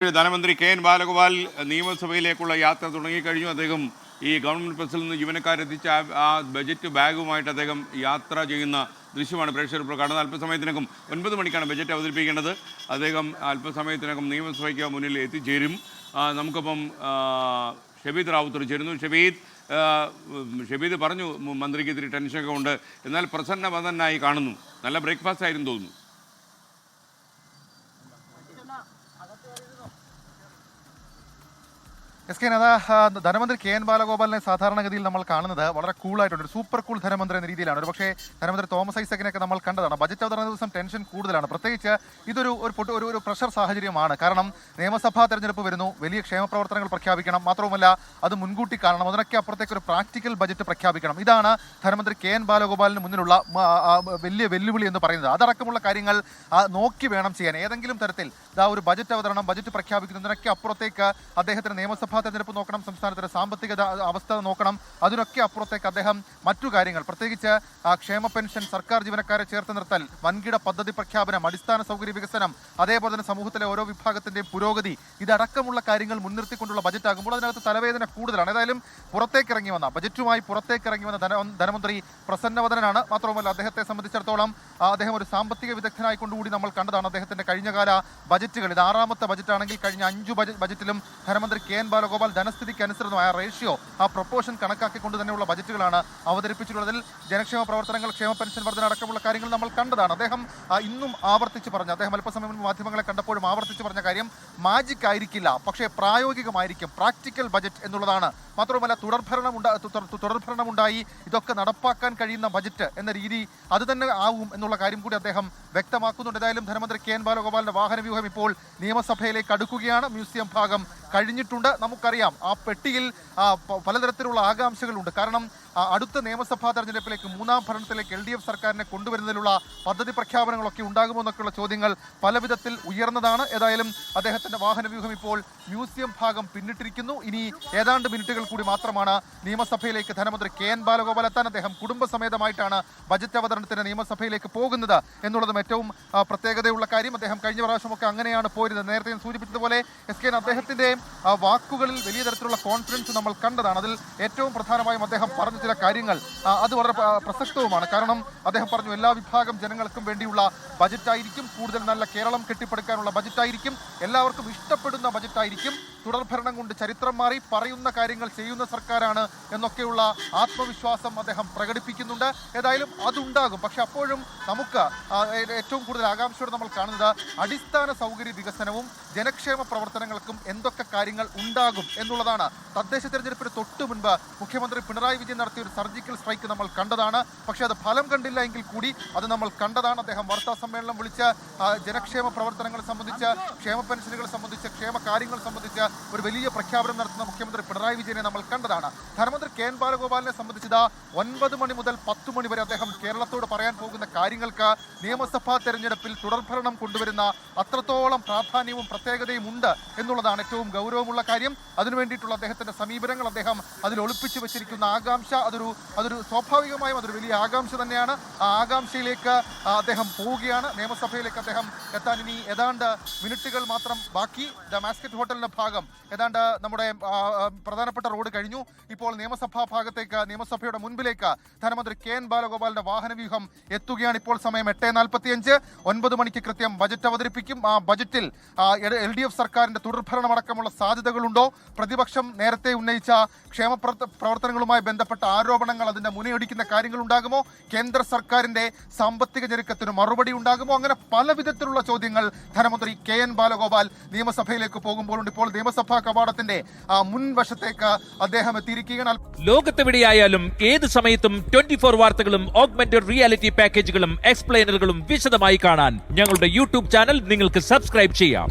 ധനമന്ത്രി K N Balagopal നിയമസഭയിലേക്കുള്ള യാത്ര തുടങ്ങിക്കഴിഞ്ഞു. അദ്ദേഹം ഈ ഗവൺമെൻറ് പ്രസിൽ നിന്ന് ജീവനക്കാരെത്തിച്ച ആ ബജറ്റ് ബാഗുമായിട്ട് അദ്ദേഹം യാത്ര ചെയ്യുന്ന ദൃശ്യമാണ് പ്രേക്ഷകർ ഇപ്പോൾ കാണുന്നത്. അല്പസമയത്തിനകം 9 മണിക്കാണ് ബജറ്റ് അവതരിപ്പിക്കേണ്ടത്. അദ്ദേഹം അല്പസമയത്തിനകം നിയമസഭയ്ക്ക് മുന്നിൽ എത്തിച്ചേരും. നമുക്കിപ്പം ഷബീദ് റാവുത്തർ ചേരുന്നു. ഷബീദ് പറഞ്ഞു മന്ത്രിക്ക് ഇത്തിരി ടെൻഷനൊക്കെ ഉണ്ട്, എന്നാൽ പ്രസന്നവദനായി കാണുന്നു. നല്ല ബ്രേക്ക്ഫാസ്റ്റ് ആയിരുന്നു തോന്നുന്നു. ധനമന്ത്രി കെ എൻ ബാലഗോപാലിനെ സാധാരണഗതിയിൽ നമ്മൾ കാണുന്നത് വളരെ കൂളായിട്ടുണ്ട്, ഒരു സൂപ്പർ കൂൾ ധനമന്ത്രി എന്ന രീതിയിലാണ്. ഒരു പക്ഷേ ധനമന്ത്രി തോമസ് ഐസക്കിനെയൊക്കെ നമ്മൾ കണ്ടതാണ്. ബജറ്റ് അവതരണ ദിവസം ടെൻഷൻ കൂടുതലാണ്. പ്രത്യേകിച്ച് ഇതൊരു ഒരു പ്രഷർ സാഹചര്യമാണ്. കാരണം നിയമസഭാ തെരഞ്ഞെടുപ്പ് വരുന്നു, വലിയ ക്ഷേമ പ്രവർത്തനങ്ങൾ പ്രഖ്യാപിക്കണം, മാത്രവുമല്ല അത് മുൻകൂട്ടി കാണണം, അതിനൊക്കെ അപ്പുറത്തേക്ക് ഒരു പ്രാക്ടിക്കൽ ബജറ്റ് പ്രഖ്യാപിക്കണം. ഇതാണ് ധനമന്ത്രി കെ എൻ ബാലഗോപാലിന് മുന്നിലുള്ള വലിയ വെല്ലുവിളി എന്ന് പറയുന്നത്. അതടക്കമുള്ള കാര്യങ്ങൾ നോക്കി വേണം ചെയ്യാൻ. ഏതെങ്കിലും തരത്തിൽ ഒരു ബജറ്റ് അവതരണം, ബജറ്റ് പ്രഖ്യാപിക്കുന്നതിനൊക്കെ അപ്പുറത്തേക്ക് അദ്ദേഹത്തിന് നിയമസഭാ തെരഞ്ഞെടുപ്പ് നോക്കണം, സംസ്ഥാനത്തിന്റെ സാമ്പത്തിക അവസ്ഥ നോക്കണം. അതിനൊക്കെ അപ്പുറത്തേക്ക് അദ്ദേഹം മറ്റു കാര്യങ്ങൾ, പ്രത്യേകിച്ച് ക്ഷേമ പെൻഷൻ, സർക്കാർ ജീവനക്കാരെ ചേർത്ത് നിർത്തൽ, വൻകിട പദ്ധതി പ്രഖ്യാപനം, അടിസ്ഥാന സൗകര്യ വികസനം, അതേപോലെ തന്നെ സമൂഹത്തിലെ ഓരോ വിഭാഗത്തിന്റെയും പുരോഗതി, ഇതടക്കമുള്ള കാര്യങ്ങൾ മുൻനിർത്തിക്കൊണ്ടുള്ള ബജറ്റ് ആകുമ്പോൾ അതിനകത്ത് തലവേദന കൂടുതലാണ്. ഏതായാലും ബജറ്റുമായി പുറത്തേക്കിറങ്ങി വന്ന ധനമന്ത്രി പ്രസന്നവദനാണ്. മാത്രവുമല്ല അദ്ദേഹത്തെ സംബന്ധിച്ചിടത്തോളം അദ്ദേഹം ഒരു സാമ്പത്തിക വിദഗ്ധനായിക്കൊണ്ടുകൂടി നമ്മൾ കണ്ടതാണ്. അദ്ദേഹത്തിന്റെ കഴിഞ്ഞകാല ബജറ്റുകൾ, ഇത് 6ാമത്തെ ബജറ്റാണെങ്കിൽ കഴിഞ്ഞ 5 ബജറ്റിലും ധനമന്ത്രി കെ എൻ ബാലഗോപാൽ ധനസ്ഥിതിക്ക് അനുസൃതമായ റേഷ്യോ, പ്രൊപ്പോർഷൻ കണക്കാക്കിക്കൊണ്ട് തന്നെയുള്ള ബജറ്റുകളാണ് അവതരിപ്പിച്ചിട്ടുള്ളതിൽ. ജനക്ഷേമ പ്രവർത്തനങ്ങൾ, ക്ഷേമ പെൻഷൻ വർധന അടക്കമുള്ള കാര്യങ്ങൾ നമ്മൾ കണ്ടതാണ്. അദ്ദേഹം ഇന്നും ആവർത്തിച്ച് പറഞ്ഞു, അദ്ദേഹം അല്പസമയം മുൻപ് മാധ്യമങ്ങളെ കണ്ടപ്പോഴും ആവർത്തിച്ച് പറഞ്ഞ കാര്യം മാജിക് ആയിരിക്കില്ല, പക്ഷേ പ്രായോഗികമായിരിക്കും, പ്രാക്ടിക്കൽ ബജറ്റ് എന്നുള്ളതാണ്. മാത്രവുമല്ല തുടർഭരണമുണ്ടായി ഇതൊക്കെ നടപ്പാക്കാൻ കഴിയുന്ന ബജറ്റ് എന്ന രീതി അത് തന്നെ ആവും എന്നുള്ള കാര്യം കൂടി അദ്ദേഹം വ്യക്തമാക്കുന്നുണ്ട്. ഏതായാലും ധനമന്ത്രി കെ എൻ ബാലഗോപാലിന്റെ വാഹനവ്യൂഹം ഇപ്പോൾ നിയമസഭയിലേക്ക് അടുക്കുകയാണ്. മ്യൂസിയം ഭാഗം കഴിഞ്ഞിട്ടുണ്ട്. നമുക്കറിയാം ആ പെട്ടിയിൽ പലതരത്തിലുള്ള ആകാംക്ഷകളുണ്ട്. കാരണം അടുത്ത നിയമസഭാ തെരഞ്ഞെടുപ്പിലേക്ക്, 3ാം ഭരണത്തിലേക്ക് LDF സർക്കാരിനെ കൊണ്ടുവരുന്നതിലുള്ള പദ്ധതി പ്രഖ്യാപനങ്ങളൊക്കെ ഉണ്ടാകുമോ എന്നൊക്കെയുള്ള ചോദ്യങ്ങൾ പല വിധത്തിൽ ഉയർന്നതാണ്. ഏതായാലും അദ്ദേഹത്തിന്റെ വാഹനവ്യൂഹം ഇപ്പോൾ മ്യൂസിയം ഭാഗം പിന്നിട്ടിരിക്കുന്നു. ഇനി ഏതാണ്ട് മിനിറ്റുകൾ കൂടി മാത്രമാണ് നിയമസഭയിലേക്ക് ധനമന്ത്രി കെ എൻ ബാലഗോപാൽ എത്താൻ. അദ്ദേഹം കുടുംബസമേതമായിട്ടാണ് ബജറ്റ് അവതരണത്തിന് നിയമസഭയിലേക്ക് പോകുന്നത് എന്നുള്ളതും ഏറ്റവും പ്രത്യേകതയുള്ള കാര്യം. അദ്ദേഹം കഴിഞ്ഞ പ്രാവശ്യമൊക്കെ അങ്ങനെയാണ് പോയിരുന്നത്. നേരത്തെ ഞാൻ സൂചിപ്പിച്ചതുപോലെ അദ്ദേഹത്തിന്റെ വാക്കുകളിൽ വലിയ തരത്തിലുള്ള കോൺഫിഡൻസ് നമ്മൾ കണ്ടതാണ്. അതിൽ ഏറ്റവും പ്രധാനമായും അദ്ദേഹം പറഞ്ഞ ചില കാര്യങ്ങൾ അത് വളരെ പ്രസക്തവുമാണ്. കാരണം അദ്ദേഹം പറഞ്ഞു, എല്ലാ വിഭാഗം ജനങ്ങൾക്കും വേണ്ടിയുള്ള ബജറ്റായിരിക്കും, കൂടുതൽ നല്ല കേരളം കെട്ടിപ്പടുക്കാനുള്ള ബജറ്റായിരിക്കും, എല്ലാവർക്കും ഇഷ്ടപ്പെടുന്ന ബജറ്റായിരിക്കും, തുടർഭരണം കൊണ്ട് ചരിത്രം മാറി, പറയുന്ന കാര്യങ്ങൾ ചെയ്യുന്ന സർക്കാരാണ് എന്നൊക്കെയുള്ള ആത്മവിശ്വാസം അദ്ദേഹം പ്രകടിപ്പിക്കുന്നുണ്ട്. ഏതായാലും അതുണ്ടാകും. പക്ഷെ അപ്പോഴും നമുക്ക് ഏറ്റവും കൂടുതൽ ആകാംക്ഷയോടെ നമ്മൾ കാണുന്നത് അടിസ്ഥാന സൗകര്യ വികസനവും ജനക്ഷേമ പ്രവർത്തനങ്ങൾക്കും എന്തൊക്കെ കാര്യങ്ങൾ ഉണ്ടാകും എന്നുള്ളതാണ്. തദ്ദേശ തെരഞ്ഞെടുപ്പിന് തൊട്ടു മുൻപ് മുഖ്യമന്ത്രി പിണറായി വിജയൻ നടത്തിയ ഒരു സർജിക്കൽ സ്ട്രൈക്ക് നമ്മൾ കണ്ടതാണ്. പക്ഷേ അത് ഫലം കണ്ടില്ല എങ്കിൽ കൂടി അത് നമ്മൾ കണ്ടതാണ്. അദ്ദേഹം വാർത്താ സമ്മേളനം വിളിച്ച് ജനക്ഷേമ പ്രവർത്തനങ്ങളെ സംബന്ധിച്ച്, ക്ഷേമ പെൻഷനുകളെ സംബന്ധിച്ച്, ക്ഷേമ കാര്യങ്ങൾ സംബന്ധിച്ച് ഒരു വലിയ പ്രഖ്യാപനം നടത്തുന്ന മുഖ്യമന്ത്രി പിണറായി വിജയനെ നമ്മൾ കണ്ടതാണ്. ധനമന്ത്രി കെ എൻ ബാലഗോപാലിനെ സംബന്ധിച്ച് 9 മണി മുതൽ 10 മണി വരെ അദ്ദേഹം കേരളത്തോട് പറയാൻ പോകുന്ന കാര്യങ്ങൾക്ക് നിയമസഭാ തെരഞ്ഞെടുപ്പിൽ തുടർഭരണം കൊണ്ടുവരുന്ന അത്രത്തോളം പ്രാധാന്യവും പ്രത്യേകതയും ഉണ്ട് എന്നുള്ളതാണ് ഏറ്റവും ഗൗരവമുള്ള കാര്യം. അതിനുവേണ്ടിയിട്ടുള്ള അദ്ദേഹത്തിന്റെ സമീപനങ്ങൾ, അദ്ദേഹം അതിൽ ഒളിപ്പിച്ചു വെച്ചിരിക്കുന്ന ആകാംക്ഷ, അതൊരു സ്വാഭാവികമായും അതൊരു വലിയ ആകാംക്ഷ തന്നെയാണ്. ആ ആകാംക്ഷയിലേക്ക് അദ്ദേഹം പോവുകയാണ്. നിയമസഭയിലേക്ക് അദ്ദേഹം എത്താൻ ഇനി ഏതാണ്ട് മിനിറ്റുകൾ മാത്രം ബാക്കി. ദ മാസ്കറ്റ് ഹോട്ടലിന്റെ ഭാഗം ഏതാണ്ട് നമ്മുടെ പ്രധാനപ്പെട്ട റോഡ് കഴിഞ്ഞു. ഇപ്പോൾ നിയമസഭാ ഭാഗത്തേക്ക്, നിയമസഭയുടെ മുൻപിലേക്ക് ധനമന്ത്രി കെ എൻ ബാലഗോപാലിന്റെ വാഹനവ്യൂഹം എത്തുകയാണ്. ഇപ്പോൾ സമയം 8:45. 9 മണിക്ക് കൃത്യം ബജറ്റ് അവതരിപ്പിക്കും. ആ ബജറ്റിൽ LDF സർക്കാരിന്റെ തുടർഭരണമടക്കമുള്ള സാധ്യതകളുണ്ടോ, പ്രതിപക്ഷം നേരത്തെ ഉന്നയിച്ച ക്ഷേമ പ്രവർത്തനങ്ങളുമായി ബന്ധപ്പെട്ട ആരോപണങ്ങൾ, അതിന്റെ മുനയൊടിക്കുന്ന കാര്യങ്ങൾ ഉണ്ടാകുമോ, കേന്ദ്ര സർക്കാരിന്റെ സാമ്പത്തിക ഞെരുക്കത്തിന് മറുപടി ഉണ്ടാകുമോ, അങ്ങനെ പല വിധത്തിലുള്ള ചോദ്യങ്ങൾ ധനമന്ത്രി കെ എൻ ബാലഗോപാൽ നിയമസഭയിലേക്ക് പോകുമ്പോഴുണ്ട്. ഇപ്പോൾ നിയമസഭാ കവാടത്തിന്റെ മുൻവശത്തേക്ക് അദ്ദേഹം എത്തിയിരിക്കുകയാണ്. ലോകത്തെവിടെയായാലും ഏത് സമയത്തും 24 വാർത്തകളും ഓഗ്മെന്റഡ് റിയാലിറ്റി പാക്കേജുകളും എക്സ്പ്ലെയിനറുകളും വിശദമായി കാണാൻ ഞങ്ങളുടെ YouTube ചാനൽ നിങ്ങൾക്ക് സബ്സ്ക്രൈബ് ചെയ്യാം.